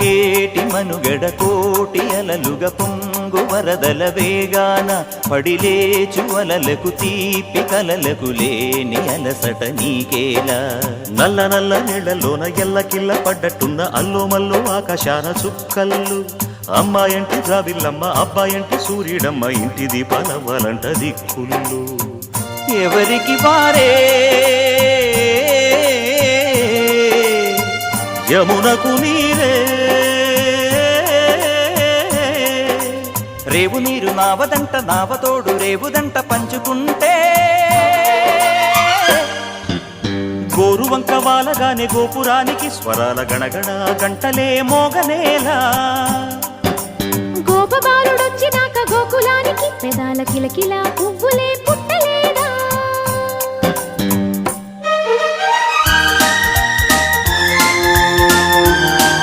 పొంగేటి మనుగడ కోటి అలలుగా పొంగు వరదల వేగాన పడిలేచు అలలకు తీపి కలలకు లేని అలసట నీకేలా నల్ల నల్ల నీళ్లలోన ఎల్లకిల్ల పడ్డట్టున్న అల్లో మల్లో ఆకాశాన చుక్కల్లు అమ్మాయంటి ద్రావిల్లమ్మ అబ్బాయంటి సూర్యుడమ్మ ఇంటి దీపాలవ్వాలంట దిక్కులు ఎవరికి వారే యమునకు నీరే రేవు నీరు నావదంట నావతోడు రేవుదంట పంచుకుంటే గోరువంక వాలగానే గోపురానికి స్వరాల గణగణ గంటలే మోగనేలా గోపబాలుడొచ్చినాక గోకులానికి పెదాల కిలకిల పువ్వులే పుట్టలే